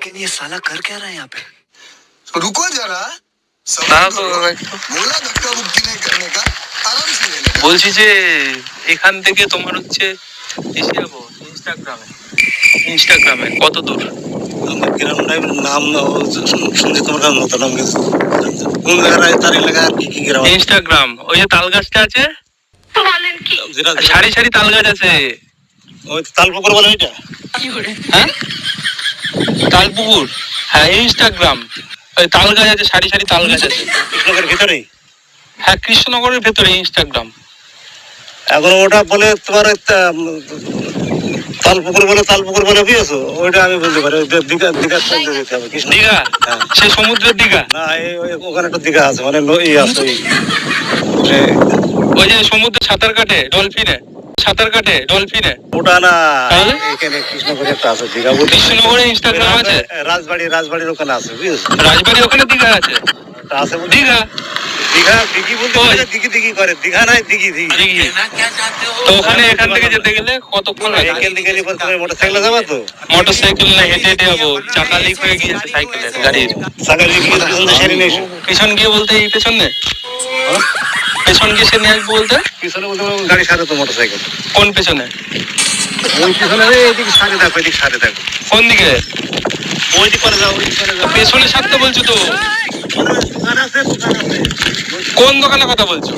लेकिन ये साला कर क्या रहा है यहाँ पे? रुको जरा, बोला धक्का मुक्की नहीं करने का, आराम से लेने का। বলছি যে এখান থেকে তোমার হচ্ছে এসে যাবো ইনস্টাগ্রামে কত দূর? আমার গ্রামটাই নাম শুনছি তোমার নাম মতো নাম গেছে কোন জায়গায় তার এলাকা আর কি কি গ্রাম ইনস্টাগ্রাম ওই যে তাল গাছটা আছে বলেন কি? সারি সারি তাল গাছ আছে ওই তালপুকুর বলে ওইটা হ্যাঁ তালপুকুর হ্যাঁ ইনস্টাগ্রাম ওই তাল গাছ আছে সারি সারি তাল গাছ আছে কৃষ্ণনগরের ভিতরেই হ্যাঁ কৃষ্ণনগরের ভেতরে ইনস্টাগ্রাম এখন ওটা বলে তোমার তালপুকুর বলে বুঝেছো ওইটা আমি বলতে পারি দীঘা দীঘা চলতে যেতে হবে কৃষ্ণ দীঘা সেই সমুদ্রের দীঘা না ওখানে একটা দীঘা আছে মানে নই আছে ওই যে সমুদ্রে সাঁতার কাটে ডলফিনে ওটা না এখানে কৃষ্ণনগরে একটা আছে দীঘা কৃষ্ণনগরে ইনস্টাগ্রাম আছে রাজবাড়ির ওখানে আছে বুঝেছো রাজবাড়ির ওখানে দীঘা আছে আছে দীঘা দিঘি বলতে দিঘি করে দীঘা নাই দিঘি তো ওখানে এখান থেকে যেতে গেলে কতক্ষণ লাগে মোটরসাইকেলে যাবো তো মোটরসাইকেল না হেঁটে হেঁটে যাবো চাকা লিক হয়ে গিয়েছে সাইকেলের গাড়ির চাকা লিক হয়ে পিছনে সেরে নিয়ে এসো পিছন গিয়ে বলতে এই পেছনে পেছন গিয়ে সে নিয়ে আসবো বলতে পিছনে বলতে গাড়ি সারে তো মোটরসাইকেল কোন পেছনে ওই পিছনে এদিকে সারে দেখো এদিকে সারে দেখো কোন দিকে ওই দিকে করে যাও ওই দিকে যাও পেছনে সারতে বলছো তো দোকান আছে কোন দোকানের কথা বলছো